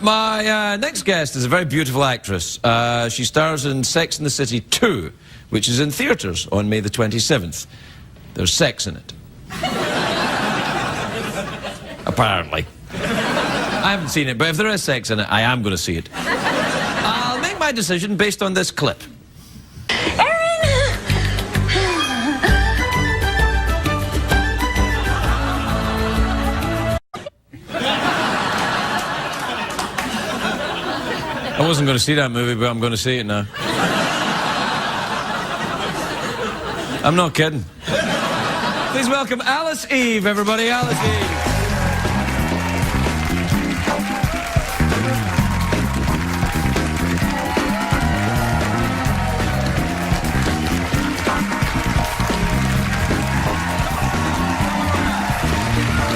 My next guest is a very beautiful actress. She stars in Sex and the City 2, which is in theatres on May the 27th. There's sex in it. Apparently. I haven't seen it, but if there is sex in it, I am going to see it. I'll make my decision based on this clip. I wasn't going to see that movie, but I'm going to see it now. I'm not kidding. Please welcome Alice Eve, everybody. Alice Eve.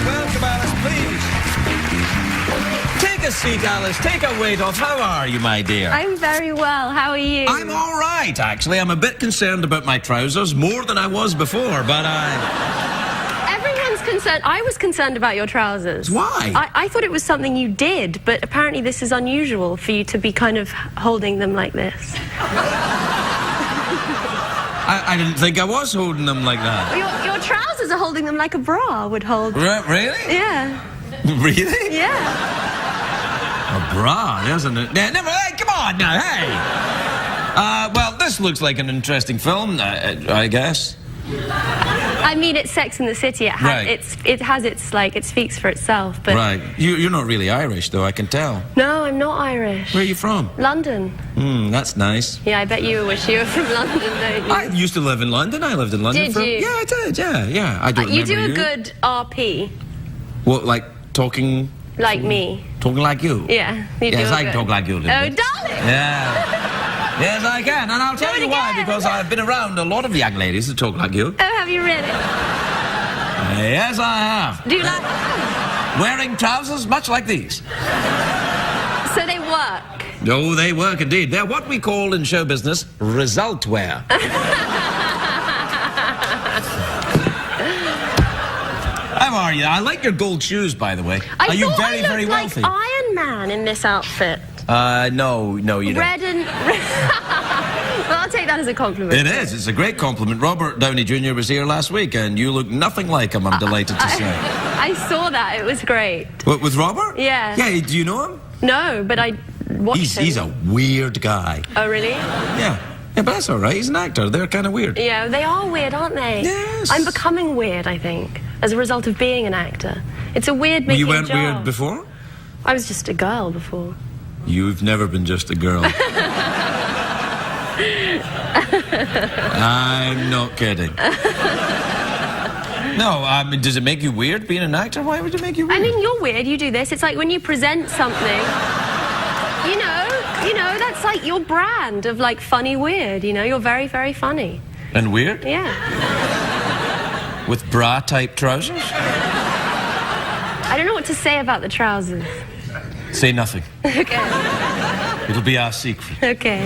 Welcome, Alice, please. Take a seat, Alice. Take a weight off. How are you, my dear? I'm very well. How are you? I'm all right, actually. I'm a bit concerned about my trousers, more than I was before, but Everyone's concerned. I was concerned about your trousers. Why? I thought it was something you did, but apparently this is unusual for you to be kind of holding them like this. I didn't think I was holding them like that. Your trousers are holding them like a bra would hold. Really? Yeah. Really? Yeah. A bra, isn't it? Yeah, never. Hey, come on now, hey. Well, this looks like an interesting film, I guess. I mean, it's Sex and the City. It speaks for itself. But right. You're not really Irish, though. I can tell. No, I'm not Irish. Where are you from? London. That's nice. Yeah, I bet you wish you were from London, don't you? I used to live in London. I lived in London. Did you? Yeah, I did. Yeah. I don't remember you do a good RP. What, like talking? Like me. Talking like you? Yeah. You yes, do I can talk like you a little Oh, bit. darling! Yeah. Yes, I can. And I'll tell you why, because I've been around a lot of young ladies that talk like you. Oh, have you really? Yes, I have. Do you like... Wearing trousers much like these. So they work? Oh, they work indeed. They're what we call in show business result wear. How are you? I like your gold shoes, by the way. Are you very, very wealthy? Like Iron Man in this outfit. No, you don't. Red and... Well, I'll take that as a compliment. It is. It's a great compliment. Robert Downey Jr. was here last week, and you look nothing like him, I'm delighted to say. I saw that. It was great. What, with Robert? Yeah. Yeah, do you know him? No, but I watched him. He's a weird guy. Oh, really? Yeah. Yeah, but that's all right. He's an actor. They're kind of weird. Yeah, they are weird, aren't they? Yes. I'm becoming weird, I think, as a result of being an actor. It's a weird making You weren't job. weird before? I was just a girl before. You've never been just a girl. I'm not kidding. No, I mean, does it make you weird being an actor? Why would it make you weird? I mean, you're weird. You do this. It's like when you present something, you know, that's like your brand of like funny weird, you know? You're very, very funny. And weird? Yeah. With bra-type trousers? I don't know what to say about the trousers. Say nothing. Okay. It'll be our secret. Okay.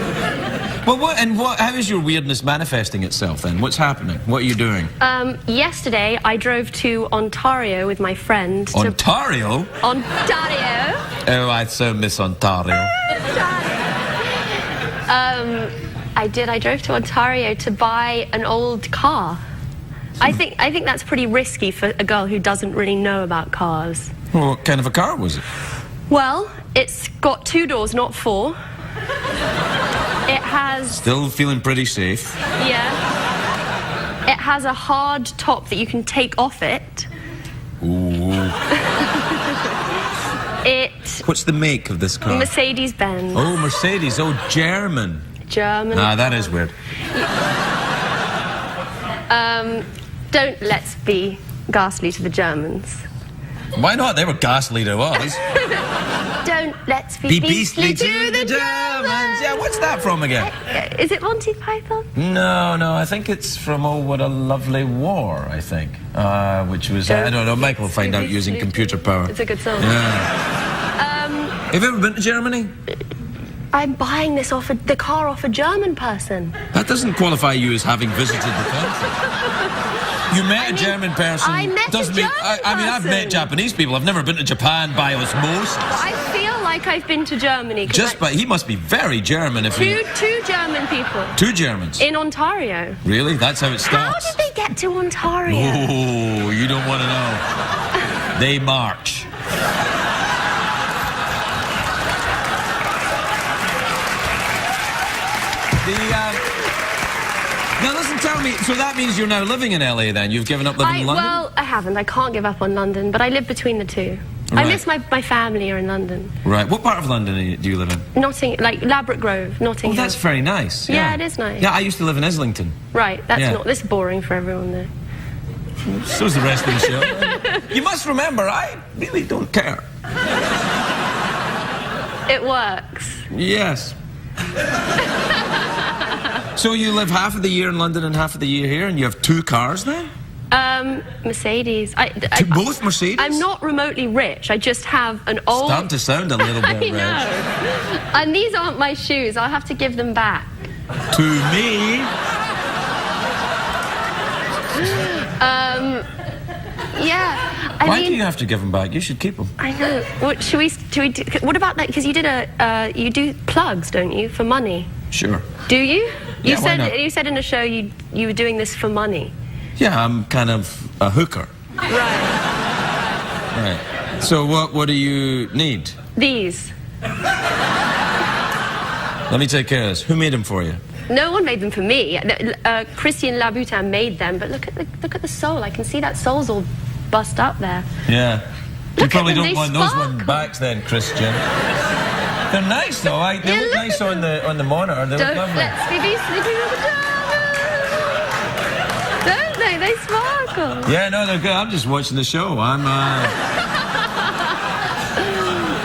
Well, how is your weirdness manifesting itself then? What's happening? What are you doing? Yesterday I drove to Ontario with my friend. Ontario? Ontario. Oh, I so miss Ontario. I drove to Ontario to buy an old car. I think that's pretty risky for a girl who doesn't really know about cars. Well, what kind of a car was it? Well, it's got 2 doors, not 4. It has... Still feeling pretty safe. Yeah. It has a hard top that you can take off it. Ooh. What's the make of this car? Mercedes-Benz. Oh, Mercedes. Oh, German. German. Ah, that is weird. Don't let's be ghastly to the Germans. Why not? They were ghastly to us. Don't let's be beastly to the Germans. Yeah, what's that from again? Is it Monty Python? No, I think it's from Oh, What a Lovely War, I think. Which was, I don't know, Michael will find out using computer power. It's a good song. Yeah. Have you ever been to Germany? I'm buying the car off a German person. That doesn't qualify you as having visited the country. You met a German person. I met a German I mean, I've met person. Japanese people. I've never been to Japan by osmosis. I feel like I've been to Germany. He must be very German if two German people. 2 Germans. In Ontario. Really? That's how it starts? How did they get to Ontario? Oh, you don't want to know. They march. Now listen, tell me, so that means you're now living in LA then? You've given up living in London? Well, I haven't. I can't give up on London, but I live between the two. Right. I miss my family here in London. Right. What part of London do you live in? Like Ladbroke Grove, Notting Oh, Hill. that's very nice. Yeah, it is nice. Yeah, I used to live in Islington. Right, that's Yeah. not... This is boring for everyone there. So's the rest of the show. You must remember, I really don't care. It works. Yes. So you live half of the year in London and half of the year here, and you have 2 cars then? Mercedes. Both Mercedes? I'm not remotely rich. I just have an old... Starting to sound a little bit I rich. know. And these aren't my shoes. I'll have to give them back. To me? Yeah. Why do you have to give them back? You should keep them. I know. What should we do? What about that? Because you did you do plugs, don't you, for money? Sure. Do you? Yeah, why not? You said in a show you were doing this for money. Yeah, I'm kind of a hooker. Right. Right. So what do you need? These. Let me take care of this. Who made them for you? No one made them for me. Christian Louboutin made them, but look at the sole. I can see that sole's all bust up there. Yeah. You Look probably at them, don't they want those sparkle. one backs then, Christian. They're nice though. They Yeah, look look nice at on the monitor. They look Don't lovely. let's be sleeping on the Don't they? They sparkle. Yeah, no, they're good. I'm just watching the show.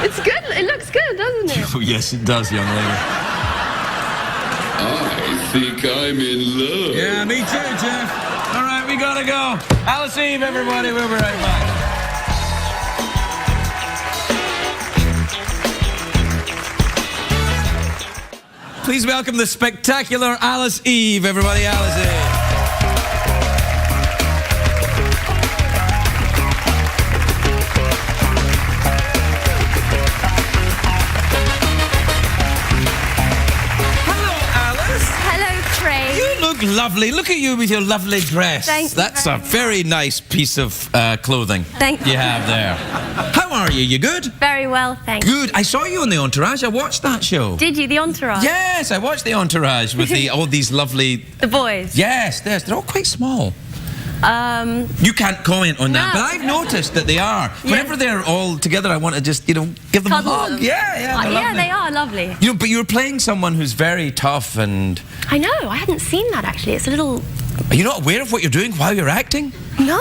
It's good. It looks good, doesn't it? Oh, yes, it does, young lady. I think I'm in love. Yeah, me too, Jeff. All right, we gotta go. Alice Eve, everybody. We'll be right back. Please welcome the spectacular Alice Eve, everybody. Alice Eve. You look lovely. Look at you with your lovely dress. Thank you That's very a very nice piece of clothing Thank you. you have there. How are you? You good? Very well, thank you. Good. I saw you on The Entourage. I watched that show. Did you? The Entourage? Yes, I watched The Entourage with all these lovely... The boys? Yes, they're all quite small. You can't comment on that, No. but I've noticed that they are. Whenever they're all together, I want to just, give them Cuddle a hug. them. Yeah, they're Yeah, lovely. they are lovely. But you're playing someone who's very tough and... I know, I hadn't seen that actually. It's a little... Are you not aware of what you're doing while you're acting? No.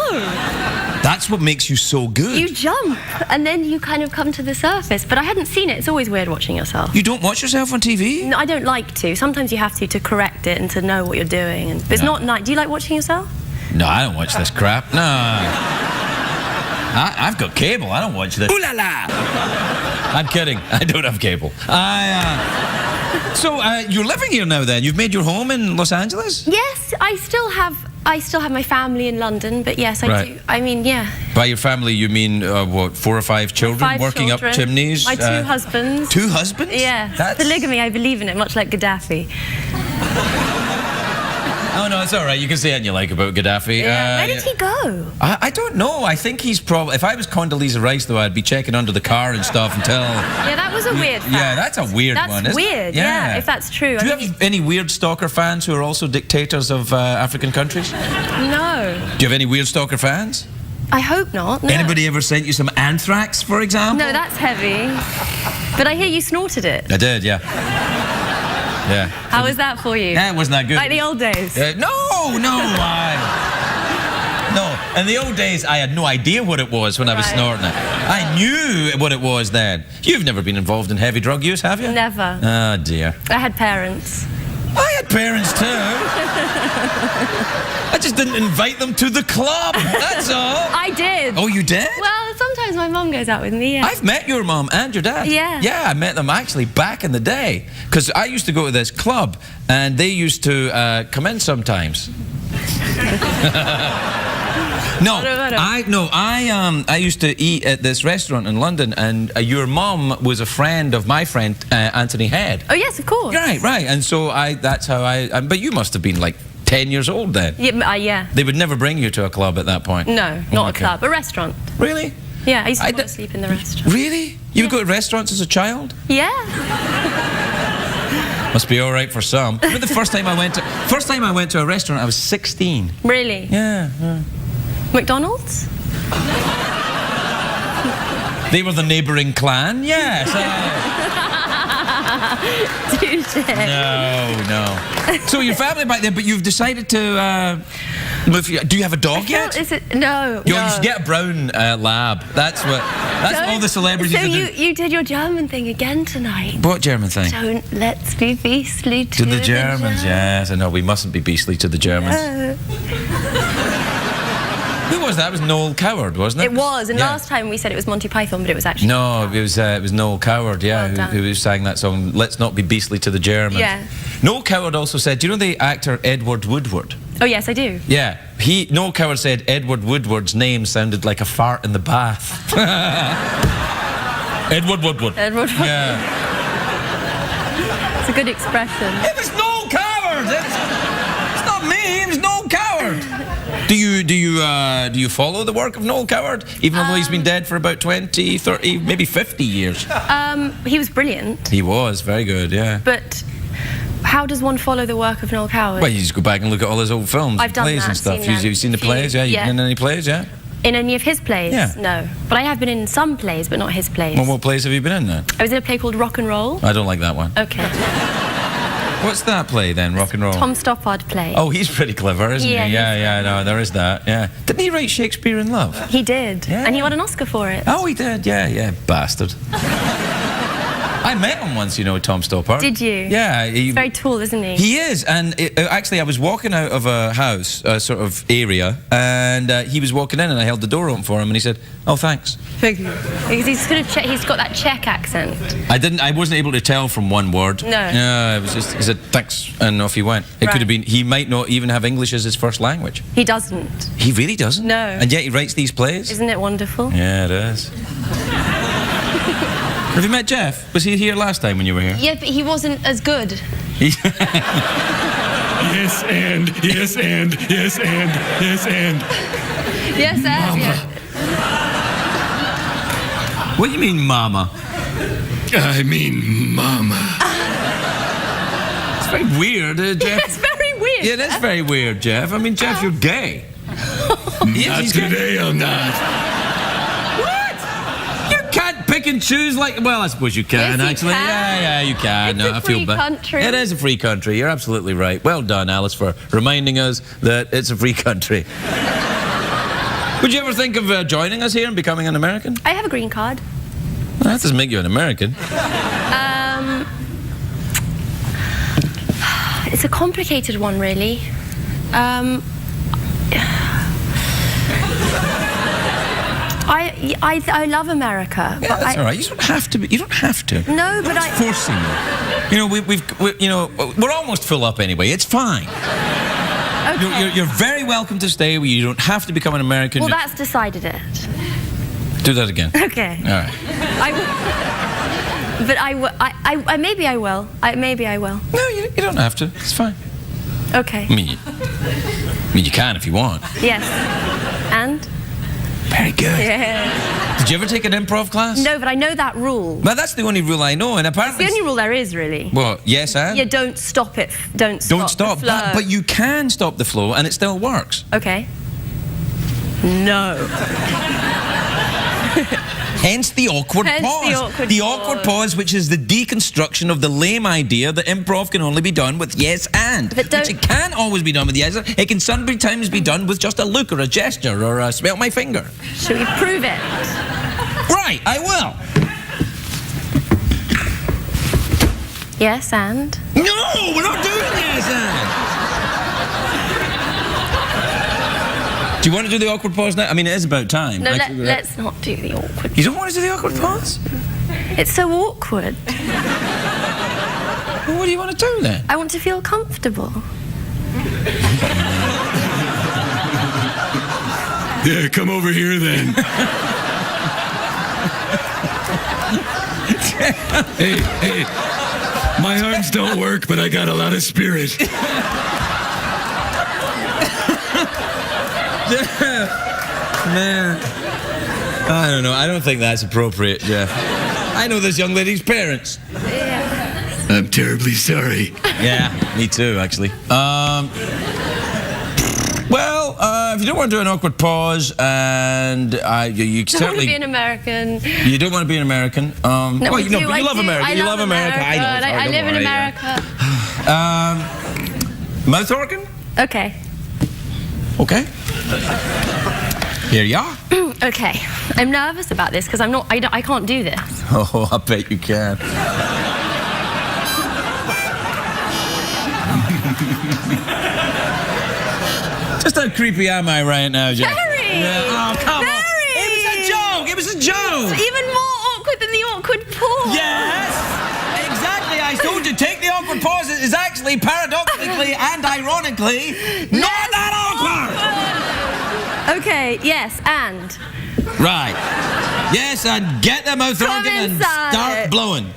That's what makes you so good. You jump and then you kind of come to the surface. But I hadn't seen it. It's always weird watching yourself. You don't watch yourself on TV? No, I don't like to. Sometimes you have to correct it and to know what you're doing. And it's not nice. Do you like watching yourself? No, I don't watch this crap. No. I've got cable. I don't watch this. Ooh la la! I'm kidding. I don't have cable. So you're living here now then? You've made your home in Los Angeles? Yes, I still have my family in London, but yes, I do. I mean, yeah. By your family, you mean, 4 or 5 children 5 working children. up chimneys? My 2 husbands. 2 husbands? Yeah. Polygamy, I believe in it, much like Gaddafi. Oh, no, it's all right. You can say anything you like about Gaddafi. Yeah. Where did he go? I don't know. I think he's probably... If I was Condoleezza Rice, though, I'd be checking under the car and stuff until... Yeah, that was a weird fact. Yeah, that's a weird one, isn't it? That's weird, yeah, if that's true. Do you have any weird stalker fans who are also dictators of African countries? No. Do you have any weird stalker fans? I hope not. No. Anybody ever sent you some anthrax, for example? No, that's heavy. But I hear you snorted it. I did, yeah. Yeah. How was that for you? Yeah, it wasn't that good. Like the old days? No. In the old days, I had no idea what it was when I was snorting it. I knew what it was then. You've never been involved in heavy drug use, have you? Never. Oh, dear. I had parents. I had parents, too. I just didn't invite them to the club, that's all. I did. Oh, you did? Well, sometimes my mum goes out with me, yeah. I've met your mum and your dad. Yeah. Yeah, I met them actually back in the day. Because I used to go to this club, and they used to come in sometimes. No, I used to eat at this restaurant in London, and your mum was a friend of my friend Anthony Head. Oh yes, of course. Right. And so that's how but you must have been like 10 years old then. Yeah, yeah. They would never bring you to a club at that point. No, not a club, a restaurant. Really? Yeah, I used to fall asleep in the restaurant. Really? You would go to restaurants as a child? Yeah. Must be all right for some. But the first time I went to a restaurant, I was 16. Really? Yeah. McDonald's? They were the neighbouring clan. Yes. Touche. No. So your family back there, but you've decided to move. Do you have a dog yet? No. You should get a brown lab. That's all the celebrities So do. you did your German thing again tonight. What German thing? Don't let's be beastly To the Germans, yes. I know, we mustn't be beastly to the Germans. Who was that? It was Noel Coward, wasn't it? It was, and last time we said it was Monty Python, but it was actually... No, it was Noel Coward, yeah, who sang that song, Let's Not Be Beastly to the Germans. Yeah. Noel Coward also said, do you know the actor Edward Woodward? Oh, yes, I do. Yeah. Noel Coward said Edward Woodward's name sounded like a fart in the bath. Edward Woodward. Edward Woodward. Yeah. It's a good expression. It was Noel Coward! It's not me, it was Noel Coward! Do you follow the work of Noel Coward, even though he's been dead for about 20, 30, maybe 50 years? He was brilliant. He was very good, yeah. But how does one follow the work of Noel Coward? Well, you just go back and look at all his old films, I've done plays that, and stuff. seen them. You've seen the plays, yeah? You've been in any plays, yeah? In any of his plays? Yeah. No. But I have been in some plays, but not his plays. Well, what plays have you been in then? I was in a play called Rock and Roll. I don't like that one. Okay. What's that play then, Rock and Roll? Tom Stoppard play. Oh, he's pretty clever, isn't he? Yeah, no, there is that, yeah. Didn't he write Shakespeare in Love? He did. Yeah. And he won an Oscar for it. Oh, he did, yeah, bastard. I met him once, you know, Tom Stoppard. Did you? Yeah. He's very tall, isn't he? He is, and actually I was walking out of a house, a sort of area, and he was walking in and I held the door open for him and he said, oh, thanks. Thank you. Because he's got that Czech accent. I wasn't able to tell from one word. No. Yeah, it was just, he said, thanks, and off he went. It could have been, he might not even have English as his first language. He doesn't. He really doesn't? No. And yet he writes these plays? Isn't it wonderful? Yeah, it is. Have you met Jeff? Was he here last time when you were here? Yeah, but he wasn't as good. Yes, and, yes, and, yes, and, yes, and. Yes, Mama. What do you mean, mama? I mean, mama. It's very weird, Jeff. It's very weird. Yeah, that's very weird, Jeff. I mean, Jeff, you're gay. Not today, I'm not. Pick and choose like... Well, I suppose you can, Yes, you actually. can. Yeah, you can. It's a I feel free bad. country. It is a free country. You're absolutely right. Well done, Alice, for reminding us that it's a free country. Would you ever think of joining us here and becoming an American? I have a green card. Well, that doesn't make you an American. It's a complicated one, really. I love America. Yeah, but that's all right. You don't have to. You don't have to. No, but It's forcing you. You know, we're almost full up anyway. It's fine. Okay. You're very welcome to stay. You don't have to become an American. Well, that's decided it. Do that again. Okay. All right. But maybe I will. Maybe I will. No, you don't have to. It's fine. Okay. I mean, you can if you want. Yes. And? Very good. Yeah. Did you ever take an improv class? No, but I know that rule. Well, that's the only rule I know, and apparently... It's the only rule there is, really. Well, yes, and? Yeah, don't stop it. Don't stop the flow. But you can stop the flow, and it still works. Okay. No. Hence the awkward pause. The awkward pause, which is the deconstruction of the lame idea that improv can only be done with yes and. Which it can't always be done with yes and. It can sometimes be done with just a look or a gesture or a smell my finger. Shall we prove it? Right, I will. Yes and? No, we're not doing yes and. Do you want to do the awkward pause now? I mean, it is about time. No, let's not do the awkward. You don't want to do the awkward pause? It's so awkward. Well, what do you want to do then? I want to feel comfortable. Yeah, come over here then. Hey, my arms don't work, but I got a lot of spirit. Man, I don't know. I don't think that's appropriate, Jeff. I know this young lady's parents. I'm terribly sorry. Yeah, me too, actually. Well, if you don't want to do an awkward pause, and you I don't want certainly to be an American. you don't want to be an American. No, well, I you know, do, but you I love do. America. I You love love America. I know. America. I live in America. Mouth organ? Okay. Okay. Here you are. Okay. I'm nervous about this because I can't do this. Oh, I bet you can. Just how creepy am I right now, Jeff? Very! Yeah. Oh, come on. It was a joke. It was a joke. It's even more awkward than the awkward pause. Yes. Exactly. I told you, take the awkward pause. It is actually paradoxically and ironically not that awkward. Okay, yes, and? Right. Yes, and get the mouth Come organ and inside. start blowing.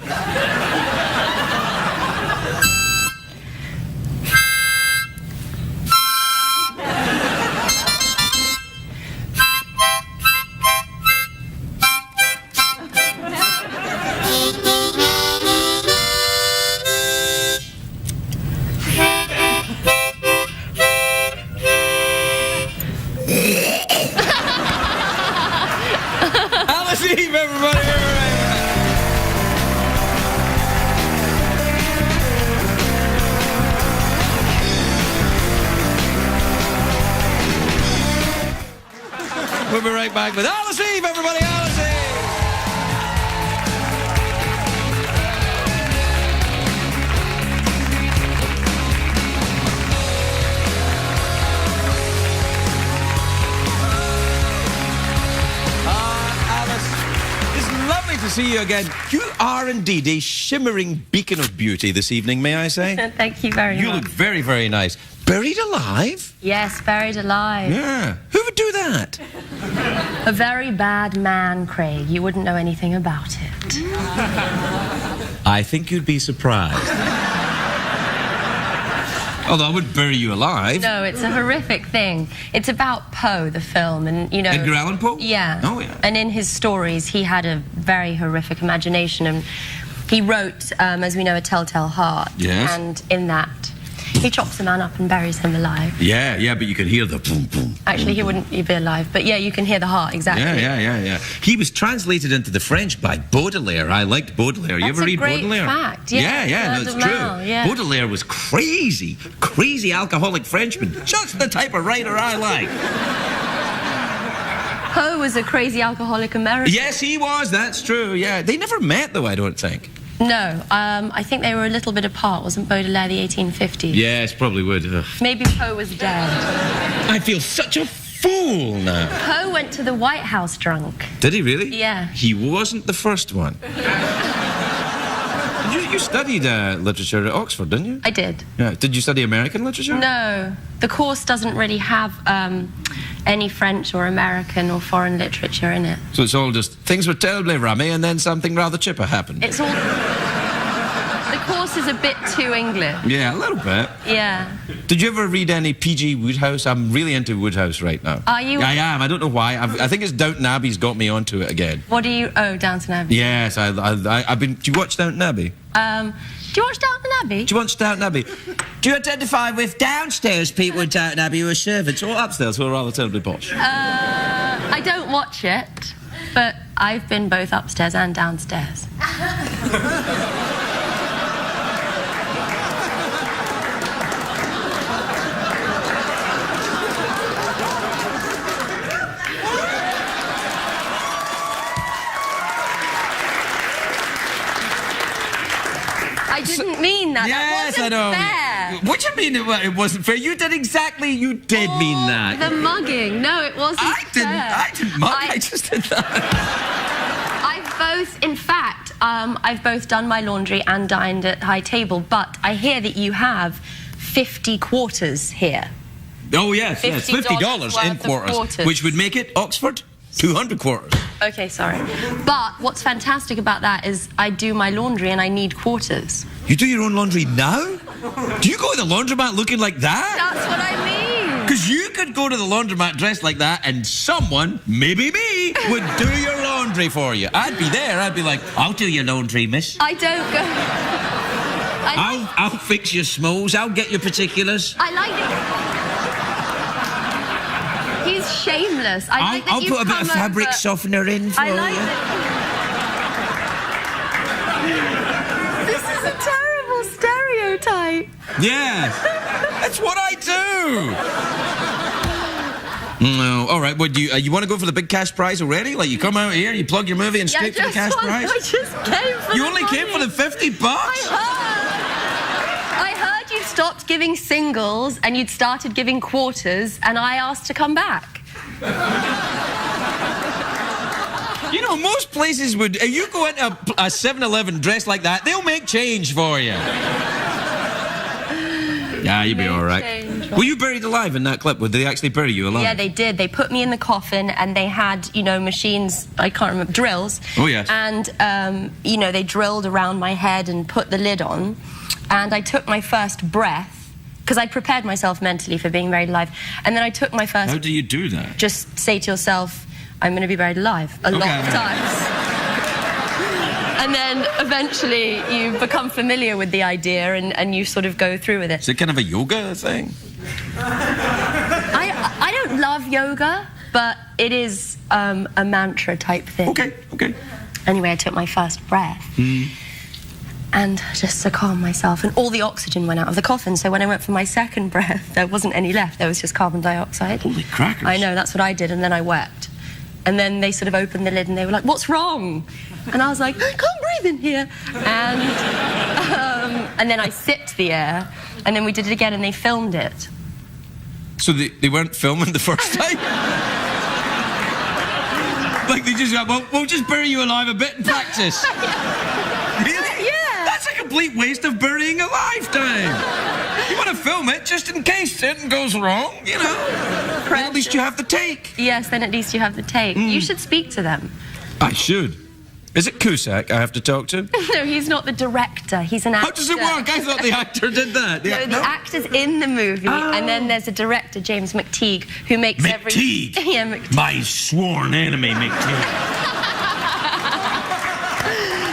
Alice Eve, everybody. We'll be right back with Alice Eve, everybody. Alice Eve. Lovely to see you again. You are indeed a shimmering beacon of beauty this evening, may I say? Thank you very You much. look very, very nice. Buried alive? Yes, buried alive. Yeah. Who would do that? A very bad man, Craig. You wouldn't know anything about it. I think you'd be surprised. Although I wouldn't bury you alive. No, it's a horrific thing. It's about Poe, the film, and you know. Edgar Allan Poe? Yeah. Oh, yeah. And in his stories, he had a very horrific imagination, and he wrote, as we know, A Telltale Heart. Yes. And in that, he chops a man up and buries him alive. Yeah, but you can hear the boom, boom. Actually, he wouldn't be alive, but yeah, you can hear the heart, exactly. Yeah. He was translated into the French by Baudelaire. I liked Baudelaire. You That's ever a read great Baudelaire? fact. Yeah, no, word it's of true. mouth, yeah. Baudelaire was crazy alcoholic Frenchman. Just the type of writer I like. Poe was a crazy alcoholic American. Yes, he was. That's true. Yeah, they never met, though. I don't think. No, I think they were a little bit apart. Wasn't Baudelaire the 1850s? Yes, probably would. Ugh. Maybe Poe was dead. I feel such a fool now. Poe went to the White House drunk. Did he really? Yeah. He wasn't the first one. You studied literature at Oxford, didn't you? I did. Yeah. Did you study American literature? No, the course doesn't really have any French or American or foreign literature in it. So it's all just things were terribly rummy and then something rather chipper happened. It's all... The course is a bit too English. Yeah, a little bit. Yeah. Did you ever read any P.G. Wodehouse? I'm really into Wodehouse right now. Are you? I am. I don't know why. I think it's Downton Abbey's got me onto it again. What do you... Oh, Downton Abbey. Yes, I've been... Do you watch Downton Abbey? Do you watch Downton Abbey? Do you watch Downton Abbey? Do you identify with downstairs people in Downton Abbey who are servants or upstairs who are rather terribly posh? I don't watch it, but I've been both upstairs and downstairs. I didn't mean that. Yes, that wasn't I know. fair. What do you mean it wasn't fair? You did exactly. You did mean that. The mugging. No, it wasn't I didn't. fair. I didn't mug. I just did that. I've both done my laundry and dined at high table, but I hear that you have 50 quarters here. Oh, yes, yes. $50 in worth of quarters, which would make it, Oxford, 200 quarters. Okay, sorry. But what's fantastic about that is I do my laundry and I need quarters. You do your own laundry now? Do you go to the laundromat looking like that? That's what I mean. Because you could go to the laundromat dressed like that and someone, maybe me, would do your laundry for you. I'd be there. I'd be like, I'll do your laundry, miss. I don't go... I'll fix your smalls. I'll get your particulars. I like it. He's shameless. I'll put a bit of fabric softener in for I like you. It. This is a terrible stereotype. Yes. That's what I do. No, all right. What do you want to go for the big cash prize already? Like you come out here, you plug your movie, and straight to the cash prize. I just came for. You only came for the $50. I heard you stopped giving singles and you'd started giving quarters, and I asked to come back. You know, most places would. If you go into a 7-Eleven dressed like that, they'll make change for you. Yeah, you'll be all right. Were you buried alive in that clip? Would they actually bury you alive? Yeah, they did. They put me in the coffin and they had, you know, machines, I can't remember, drills. Oh, yes. And, you know, they drilled around my head and put the lid on. And I took my first breath, because I prepared myself mentally for being buried alive. And then I took my first... How do you do that? Just say to yourself, I'm going to be buried alive a lot of times. And then eventually you become familiar with the idea and you sort of go through with it. Is it kind of a yoga thing? I don't love yoga, but it is a mantra type thing. Okay. Anyway, I took my first breath. And just to calm myself, and all the oxygen went out of the coffin, so when I went for my second breath, there wasn't any left. There was just carbon dioxide. Holy crackers. I know, that's what I did, and then I wept. And then they sort of opened the lid and they were like, what's wrong? And I was like, I can't breathe in here. And then I sipped the air, and then we did it again and they filmed it. So they weren't filming the first time? Like they just got, well, we'll just bury you alive a bit in practice. Really? Yeah. That's a complete waste of burying a lifetime. You want to film it just in case something goes wrong, you know. Then at least you have the take. Yes, then at least you have the take. You should speak to them. I should. Is it Cusack I have to talk to? No, he's not the director. He's an actor. How does it work? I thought the actor did that. No, the actor's in the movie, and then there's a director, James McTeague, who makes McTeague? Yeah, McTeague. My sworn enemy, McTeague.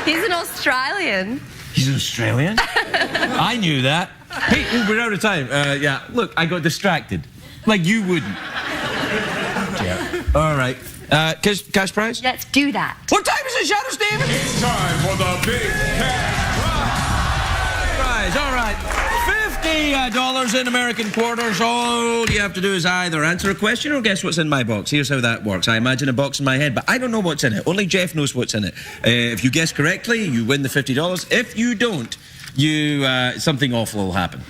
He's an Australian. He's an Australian? I knew that. Hey, we're out of time. Yeah, look, I got distracted. Like you wouldn't. Yeah. All right. Cash prize? Let's do that. What time is it, Shadow Steven? It's time for the big cash Prize. All right. $50 in American quarters. All you have to do is either answer a question or guess what's in my box. Here's how that works. I imagine a box in my head, but I don't know what's in it. Only Jeff knows what's in it. If you guess correctly, you win the $50. If you don't, something awful will happen.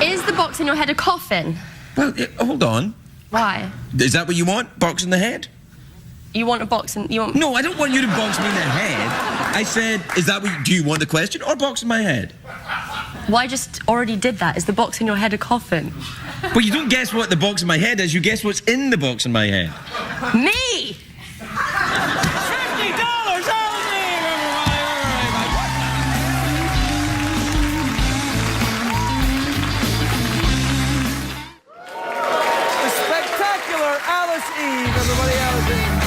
Is the box in your head a coffin? Well, hold on. Why? Is that what you want? Box in the head? You want a box in... You want... No, I don't want you to box me in the head. I said, do you want the question or box in my head? Well, I just already did that. Is the box in your head a coffin? Well, you don't guess what the box in my head is. You guess what's in the box in my head. Me! Everybody, Alice Eve.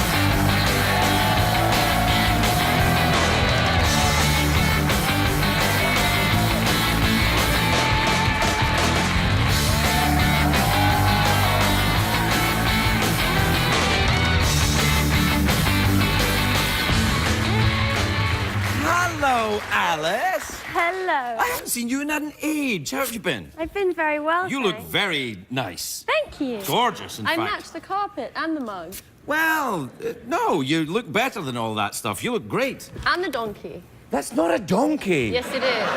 Hello, Alice. Hello. I haven't seen you in an age. How have you been? I've been very well. You look thanks. very nice. Thank you. Gorgeous, in I fact. matched the carpet and the mug. Well, no, you look better than all that stuff. You look great. And the donkey. That's not a donkey. Yes, it is.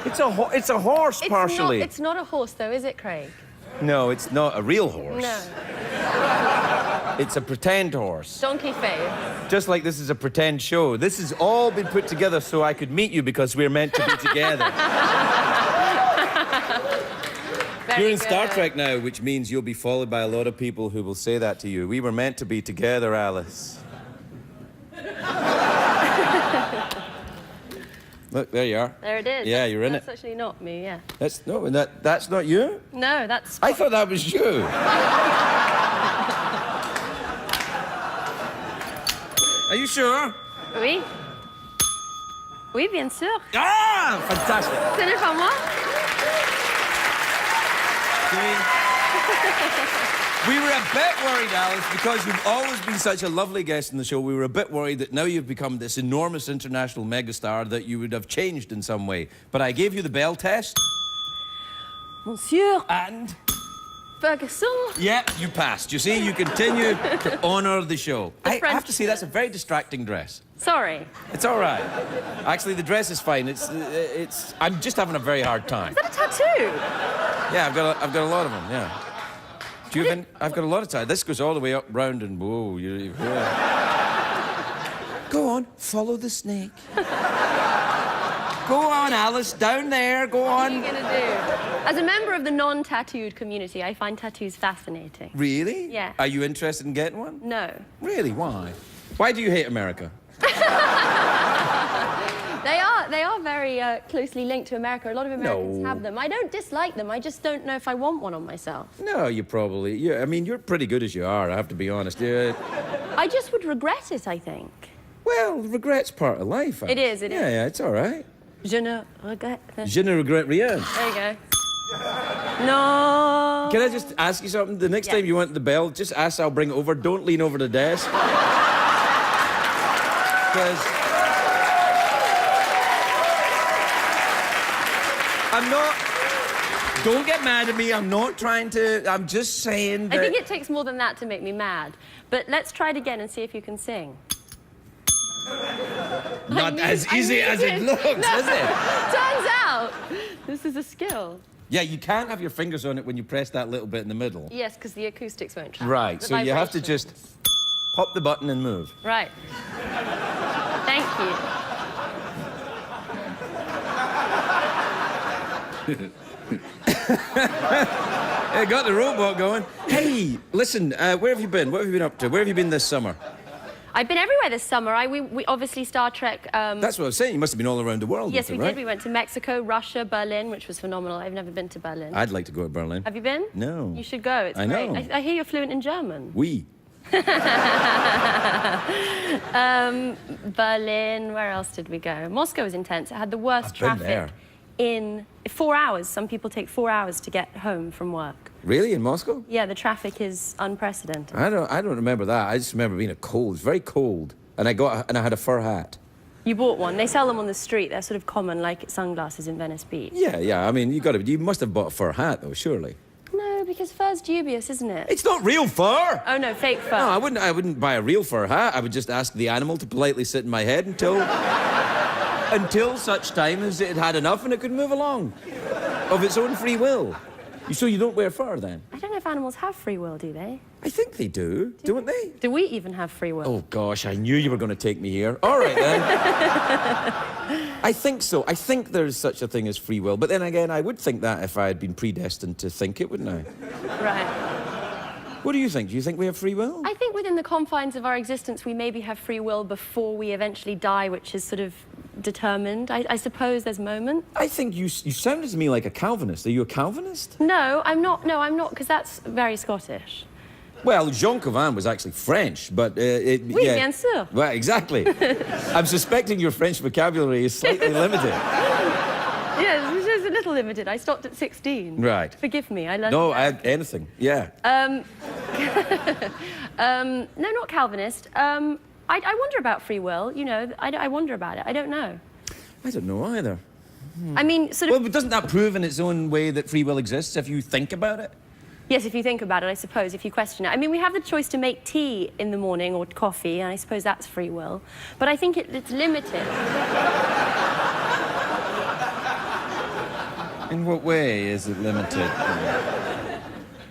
It's a horse, partially. It's not a horse, though, is it, Craig? No, it's not a real horse. No. It's a pretend horse. Donkey face. Just like this is a pretend show. This has all been put together so I could meet you because we're meant to be together. Very You're in good. Star Trek now, which means you'll be followed by a lot of people who will say that to you. We were meant to be together, Alice. Look, there you are. There it is. Yeah, you're in That's it. actually not me, yeah. That's not you? No, that's... I thought that was you. Are you sure? Oui. Oui, bien sûr. Ah, fantastic. Ce n'est pas moi. We were a bit worried, Alice, because you've always been such a lovely guest in the show. We were a bit worried that now you've become this enormous international megastar that you would have changed in some way. But I gave you the bell test. Monsieur And? Ferguson. Yeah, you passed. You see, you continue to honour the show. I have to say, that's a very distracting dress. Sorry. It's all right. Actually, the dress is fine. I'm just having a very hard time. Is that a tattoo? Yeah, I've got a lot of them, yeah. Do you have any? I've got a lot of time. This goes all the way up, round, and whoa. Yeah. Go on, follow the snake. Go on, Alice, down there, go What are you on. going to do? As a member of the non-tattooed community, I find tattoos fascinating. Really? Yeah. Are you interested in getting one? No. Really, why? Why do you hate America? They are very closely linked to America. A lot of Americans No. have them. I don't dislike them. I just don't know if I want one on myself. No, you probably... I mean, you're pretty good as you are, I have to be honest. I just would regret it, I think. Well, regret's part of life. It is, it is. Yeah, it's all right. Je ne regrette. Je ne regrette rien. There you go. No. Can I just ask you something? The next Yeah. time you want the bell, just ask, I'll bring it over. Don't lean over the desk. Because I'm not... Don't get mad at me. I'm not trying to... I'm just saying that... I think it takes more than that to make me mad. But let's try it again and see if you can sing. Not as I easy knew as it looks, is it? Turns out, this is a skill. Yeah, you can't have your fingers on it when you press that little bit in the middle. Yes, because the acoustics won't travel. Right, The so you have to vibrations. just pop the button and move. Right. Thank you. Hey, got the robot going. Hey, listen, where have you been? What have you been up to? Where have you been this summer? I've been everywhere this summer. We obviously Star Trek. That's what I was saying. You must have been all around the world. Yes, with we it, did. right? We went to Mexico, Russia, Berlin, which was phenomenal. I've never been to Berlin. I'd like to go to Berlin. Have you been? No. You should go. It's I great. know. I hear you're fluent in German. We. Berlin. Where else did we go? Moscow was intense. It had the worst I've been traffic there. in 4 hours. Some people take 4 hours to get home from work. Really, in Moscow? Yeah, the traffic is unprecedented. I don't remember that. I just remember being cold. It was very cold. And I had a fur hat. You bought one. They sell them on the street. They're sort of common, like sunglasses in Venice Beach. Yeah. I mean, you must have bought a fur hat, though, surely. No, because fur's dubious, isn't it? It's not real fur. Oh no, fake fur. No, I wouldn't buy a real fur hat. I would just ask the animal to politely sit in my head until such time as it had enough and it could move along of its own free will. So you don't wear fur then? I don't know if animals have free will, do they? I think they do, don't they? Do we even have free will? Oh gosh, I knew you were going to take me here. All right then. I think so. I think there's such a thing as free will. But then again, I would think that if I had been predestined to think it, wouldn't I? Right. What do you think? Do you think we have free will? I think within the confines of our existence, we maybe have free will before we eventually die, which is sort of determined. I suppose there's moments. I think you sounded to me like a Calvinist. Are you a Calvinist? No, I'm not, because that's very Scottish. Well, Jean Calvin was actually French, but Oui, yeah. bien sûr. Well, exactly. I'm suspecting your French vocabulary is slightly limited. Yes, it's just a little limited. I stopped at 16. Right. Forgive me, I learned No, that. anything. Yeah. No, not Calvinist. I wonder about free will, I wonder about it. I don't know. I don't know either. I mean, sort of... Well, but doesn't that prove in its own way that free will exists if you think about it? Yes, if you think about it, I suppose, if you question it. I mean, we have the choice to make tea in the morning or coffee, and I suppose that's free will. But I think it's limited. In what way is it limited?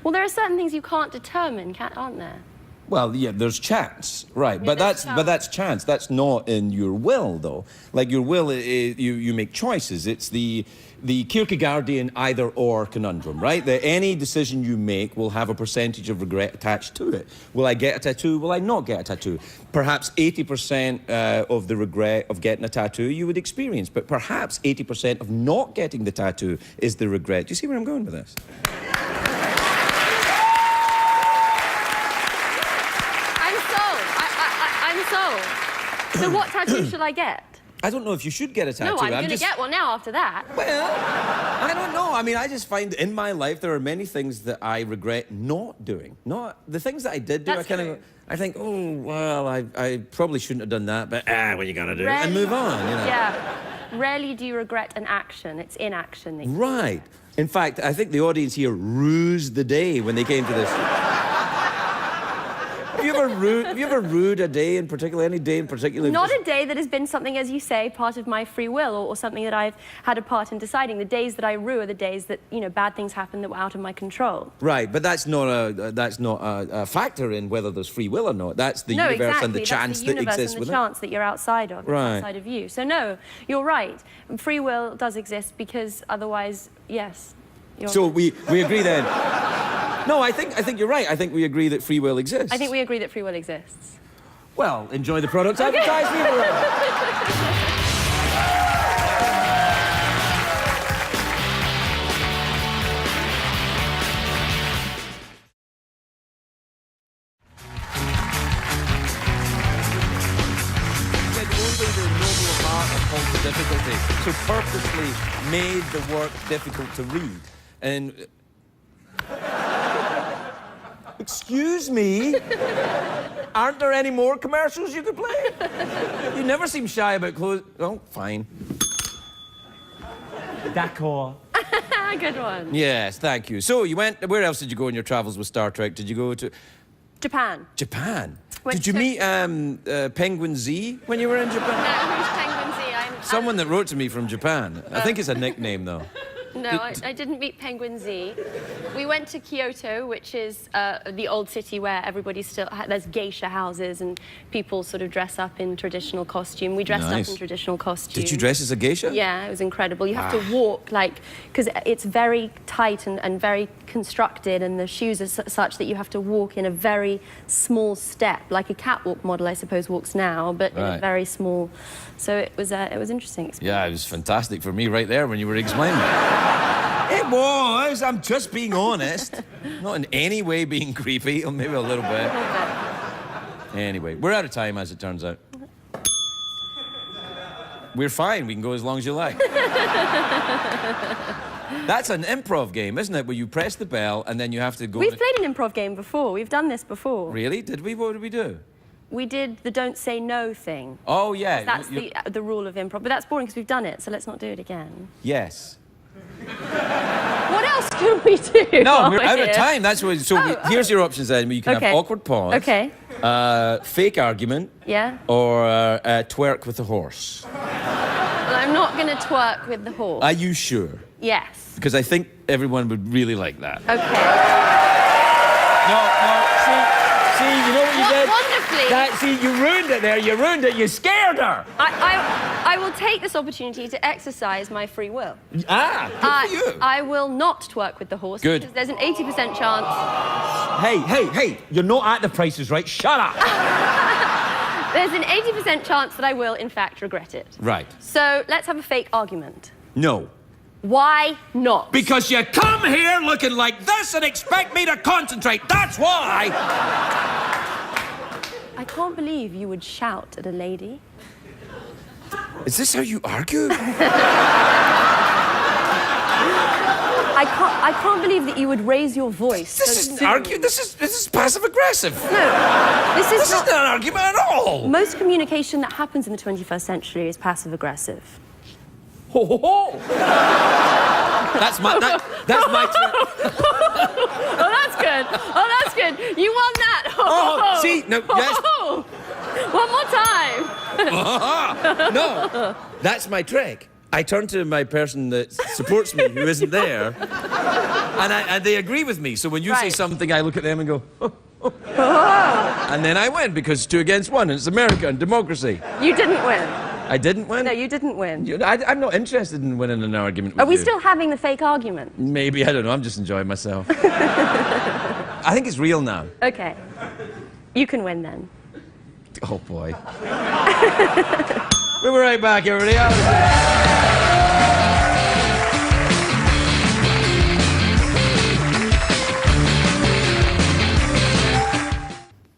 Well, there are certain things you can't determine, aren't there? Well, yeah, there's chance, right? But there's that's chance. That's not in your will, though. Like your will, you make choices. It's the Kierkegaardian either-or conundrum, right? That any decision you make will have a percentage of regret attached to it. Will I get a tattoo? Will I not get a tattoo? Perhaps 80% of the regret of getting a tattoo you would experience, but perhaps 80% of not getting the tattoo is the regret. Do you see where I'm going with this? I'm sold. So what tattoo should I get? I don't know if you should get a tattoo. No, I'm going to get one now after that. Well, I don't know. I mean, I just find in my life there are many things that I regret not doing. Not the things that I did do. That's true. I think, oh well, I probably shouldn't have done that, but what you gotta do Rarely, and move on. You know? Yeah. Rarely do you regret an action. It's inaction. Right. In fact, I think the audience here rused the day when they came to this. Have you ever rued a day in particular? Any day in particular? Not a day that has been something, as you say, part of my free will or something that I've had a part in deciding. The days that I rue are the days that, you know, bad things happen that were out of my control. Right, but that's not a factor in whether there's free will or not. That's the universe exactly. and the chance that exists and within. the chance that you're outside of, Right. outside of you. So no, you're right. Free will does exist because otherwise, yes. So we agree then. No, I think you're right. I think we agree that free will exists. I think we agree that free will exists. Well, enjoy the product advertisement. Difficulty. So purposely made the work difficult to read. And excuse me, aren't there any more commercials you could play? You never seem shy about clothes. Oh, fine. D'accord. Good one. Yes, thank you. So you went. Where else did you go in your travels with Star Trek? Did you go to Japan. Japan? Went Did you to- meet Penguin Z when you were in Japan? Who's Penguin Z? Someone that wrote to me from Japan. I think it's a nickname, though. No, I didn't meet Penguin Z. We went to Kyoto, which is the old city where everybody still... There's geisha houses and people sort of dress up in traditional costume. We dressed Nice. up in traditional costume. Did you dress as a geisha? Yeah, it was incredible. You have to walk, like... Because it's very tight and very constructed, and the shoes are such that you have to walk in a very small step, like a catwalk model, I suppose, walks now, but in a Right. very small... So it was an interesting experience. Yeah, it was fantastic for me right there when you were explaining it. It was. I'm just being honest. Not in any way being creepy, or maybe a little bit. Anyway, we're out of time, as it turns out. We're fine. We can go as long as you like. That's an improv game, isn't it? Where you press the bell and then you have to go... We've played an improv game before. We've done this before. Really? Did we? What did we do? We did the don't say no thing. Oh, yeah. That's the rule of improv. But that's boring because we've done it, so let's not do it again. Yes. What else can we do? No, we're out here? of time. That's what... So here's your options then. You can have awkward pause. Okay. Fake argument. Yeah. Or twerk with a horse. Well, I'm not going to twerk with the horse. Are you sure? Yes. Because I think everyone would really like that. Okay. No, see, you know what you did? Wonderfully. See, you ruined it there. You ruined it. You scared her. I will take this opportunity to exercise my free will. Good for you. I will not twerk with the horse. Good. Because there's an 80% chance. Hey, you're not at the prices, right? Shut up. There's an 80% chance that I will, in fact, regret it. Right. So let's have a fake argument. No. Why not? Because you come here looking like this and expect me to concentrate. That's why. I can't believe you would shout at a lady. Is this how you argue? I can't believe that you would raise your voice. This so isn't soon. argue. This is passive aggressive. No, this This is not. isn't an argument at all. Most communication that happens in the 21st century is passive aggressive. Ho ho ho. That's my Oh, that's good. Oh, that's good. You won that. Oh, see, no, yes. One more time. No, that's my trick. I turn to my person that supports me, who isn't there, and they agree with me. So when you say Right. something, I look at them and go, oh. And then I win because it's 2 against 1 and it's America and democracy. You didn't win. I didn't win? No, you didn't win. I'm not interested in winning an argument with Are we you. still having the fake argument? Maybe, I don't know, I'm just enjoying myself. I think it's real now. Okay. You can win then. Oh, boy. We'll be right back, everybody.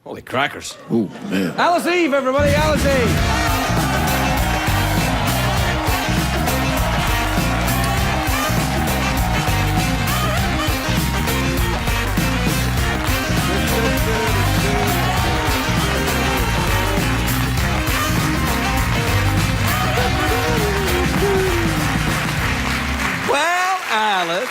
Holy crackers. Oh, man. Alice Eve, everybody, Alice Eve. Well, Alice,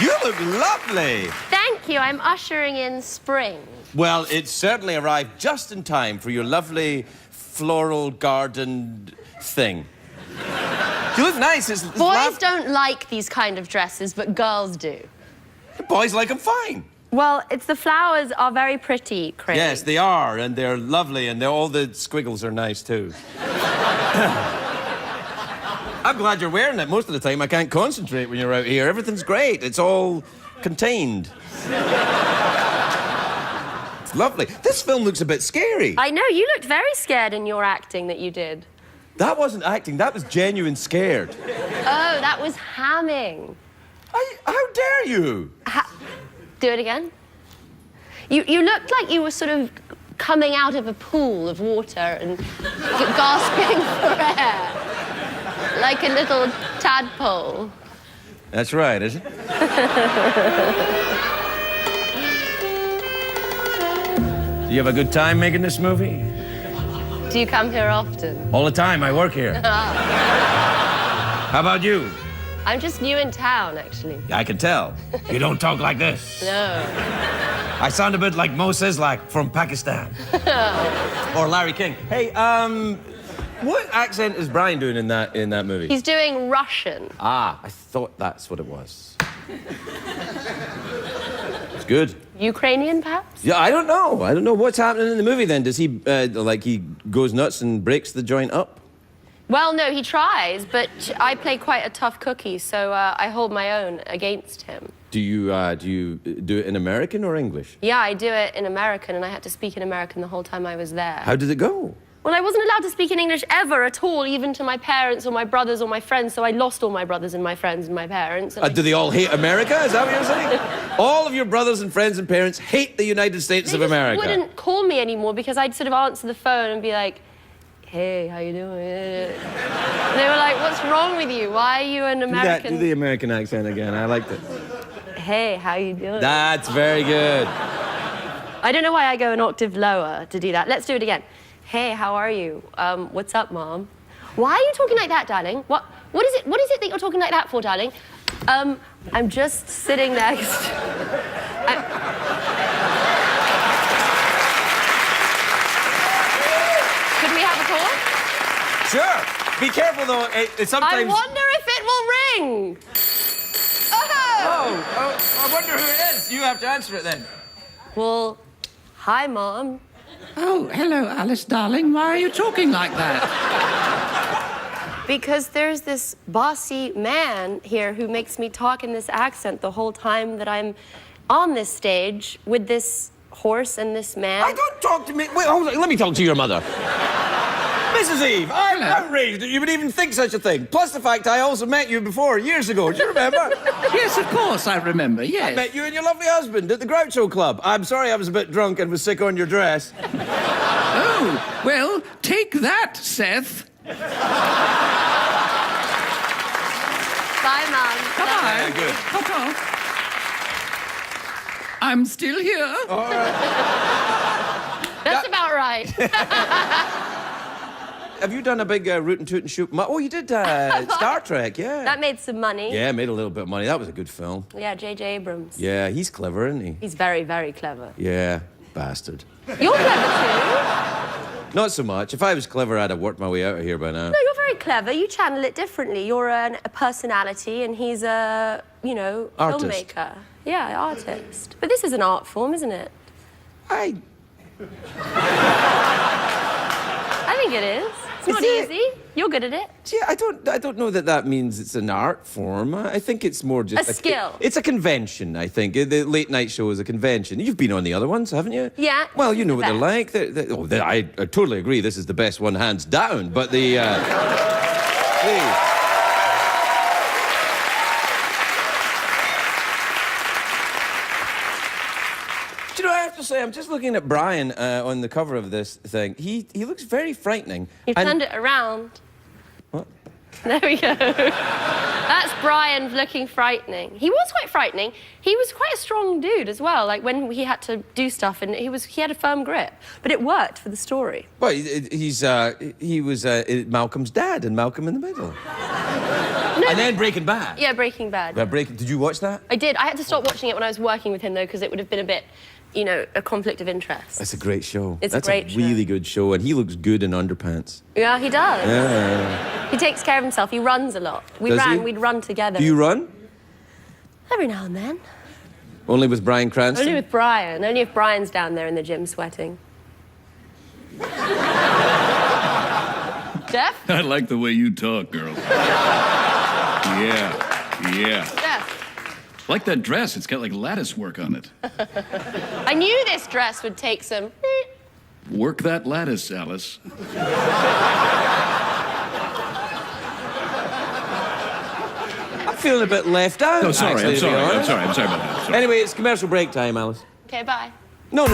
you look lovely. Thank you. I'm ushering in spring. Well, it certainly arrived just in time for your lovely floral garden thing. You look nice. Boys don't like these kind of dresses, but girls do. The boys like them fine. Well, the flowers are very pretty, Craig. Yes, they are, and they're lovely, and all the squiggles are nice, too. I'm glad you're wearing it. Most of the time, I can't concentrate when you're out here. Everything's great. It's all contained. It's lovely. This film looks a bit scary. I know. You looked very scared in your acting that you did. That wasn't acting. That was genuine scared. Oh, that was hamming. How dare you? Do it again. You looked like you were sort of coming out of a pool of water and gasping for air. Like a little tadpole. That's right, is it? Do you have a good time making this movie? Do you come here often? All the time. I work here. How about you? I'm just new in town, actually. I can tell. You don't talk like this. No. I sound a bit like Mo Sizlak from Pakistan. Or Larry King. Hey, what accent is Brian doing in that movie? He's doing Russian. Ah, I thought that's what it was. It's good. Ukrainian, perhaps? Yeah, I don't know. I don't know what's happening in the movie then. Does he, he goes nuts and breaks the joint up? Well, no, he tries, but I play quite a tough cookie, so I hold my own against him. Do you do it in American or English? Yeah, I do it in American, and I had to speak in American the whole time I was there. How did it go? Well, I wasn't allowed to speak in English ever at all, even to my parents or my brothers or my friends, so I lost all my brothers and my friends and my parents. And Do they all hate America? Is that what you're saying? All of your brothers and friends and parents hate the United States of America. They wouldn't call me anymore because I'd sort of answer the phone and be like, hey, how you doing? And they were like, what's wrong with you? Why are you an American? Do the American accent again. I liked it. Hey, how you doing? That's very good. I don't know why I go an octave lower to do that. Let's do it again. Hey, how are you? What's up, Mom? Why are you talking like that, darling? What is it that you're talking like that for, darling? I'm just sitting next. Could we have a call? Sure. Be careful, though. Sometimes... I wonder if it will ring. Oh, I wonder who it is. You have to answer it then. Well, hi, Mom. Oh, hello, Alice, darling. Why are you talking like that? Because there's this bossy man here who makes me talk in this accent the whole time that I'm on this stage with this horse and this man. Don't talk to me. Wait, hold on. Let me talk to your mother. Mrs. Eve, I'm outraged that you would even think such a thing. Plus the fact I also met you before, years ago. Do you remember? Yes, of course, I remember, yes. I met you and your lovely husband at the Groucho Club. I'm sorry I was a bit drunk and was sick on your dress. Oh, well, take that, Seth. Bye, Mom. Bye. Good. Ta-ta. I'm still here. All right. That's about right. Have you done a big rootin' tootin' shoot? Oh, you did Star Trek, yeah. That made some money. Yeah, made a little bit of money. That was a good film. Yeah, J.J. Abrams. Yeah, he's clever, isn't he? He's very, very clever. Yeah, bastard. You're clever, too. Not so much. If I was clever, I'd have worked my way out of here by now. No, you're very clever. You channel it differently. You're a personality, and he's a, Artist. filmmaker. Yeah, artist. But this is an art form, isn't it? I think it is. It's not easy. You're good at it. See, I don't know that means it's an art form. I think it's more just a skill. It's a convention, I think. The late night show is a convention. You've been on the other ones, haven't you? Yeah. Well, you know what they're like. I totally agree. This is the best one, hands down. But the... Do you know, I have to say, I'm just looking at Brian on the cover of this thing. He looks very frightening. You turned it around. What? There we go. That's Brian looking frightening. He was quite frightening. He was quite a strong dude as well. Like when he had to do stuff, and he had a firm grip. But it worked for the story. Well, he was Malcolm's dad in Malcolm in the Middle. No, and then Breaking Bad. Yeah, Breaking Bad. Did you watch that? I did. I had to stop watching it when I was working with him, though, because it would have been a bit, you know, a conflict of interest. That's a great show. That's a really good show, and he looks good in underpants. Yeah, he does. Yeah. He takes care of himself. He runs a lot. We'd run together. Do you run? Every now and then. Only with Bryan Cranston? Only with Brian. Only if Brian's down there in the gym sweating. Jeff? I like the way you talk, girl. Yeah. Jeff? I like that dress. It's got like lattice work on it. I knew this dress would take some... Work that lattice, Alice. I'm feeling a bit left out. Oh, sorry, actually, I'm sorry about that. Sorry. Anyway, it's commercial break time, Alice. Okay, bye. No.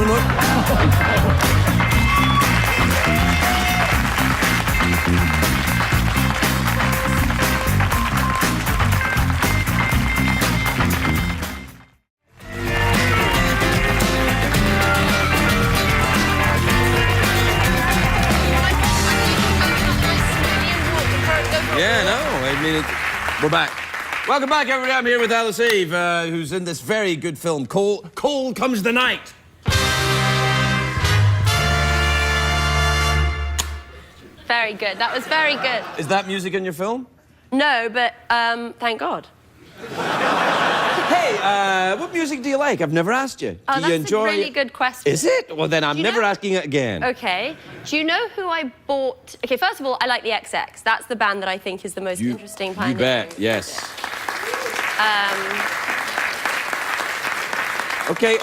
Yeah, no, I mean, we're back. Welcome back, everybody. I'm here with Alice Eve, who's in this very good film, Cold Comes the Night. Very good. That was very good. Is that music in your film? No, but thank God. Hey, what music do you like? I've never asked you. Oh, do you that's enjoy a really good question. Is it? Well, then I'm never asking it again. Okay. Do you know who I bought? Okay, first of all, I like the XX. That's the band that I think is the most interesting band. You bet, yes. Okay.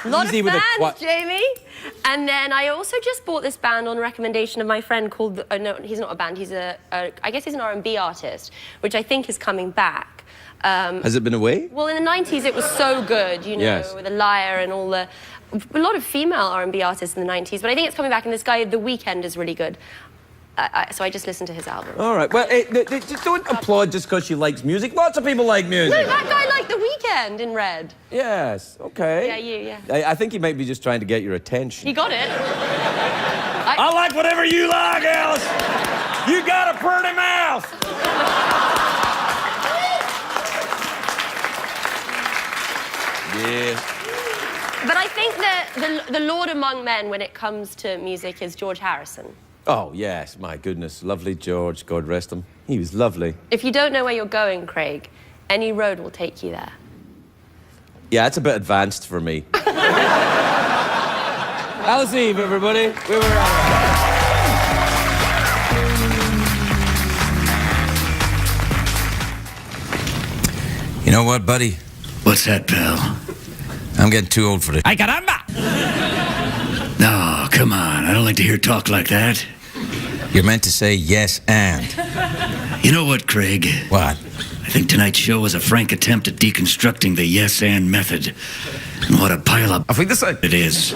Lot Easy of with bands, Jamie. And then I also just bought this band on recommendation of my friend called... no, he's not a band. He's I guess he's an R&B artist, which I think is coming back. Has it been away? Well, in the 90s, it was so good, you know, yes. with The Liar and all the... A lot of female R&B artists in the 90s, but I think it's coming back, and this guy, The Weeknd, is really good. So I just listened to his album. All right. Well, just don't applaud just because she likes music. Lots of people like music. No, that guy liked The Weeknd in Red. Yes. Okay. Yeah. I think he might be just trying to get your attention. He got it. I like whatever you like, Alice. You got a pretty mouth. Yeah. But I think that the lord among men when it comes to music is George Harrison. Oh, yes, my goodness. Lovely George, God rest him. He was lovely. If you don't know where you're going, Craig, any road will take you there. Yeah, it's a bit advanced for me. Alice Eve, everybody. We were You know what, buddy? What's that, pal? I'm getting too old for it. Ay, caramba! No, come on. I don't like to hear talk like that. You're meant to say yes and. You know what, Craig? What? I think tonight's show was a frank attempt at deconstructing the yes and method. And what a pile of... I think this it is.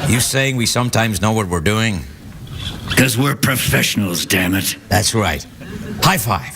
You saying we sometimes know what we're doing? Because we're professionals, damn it. That's right. High five.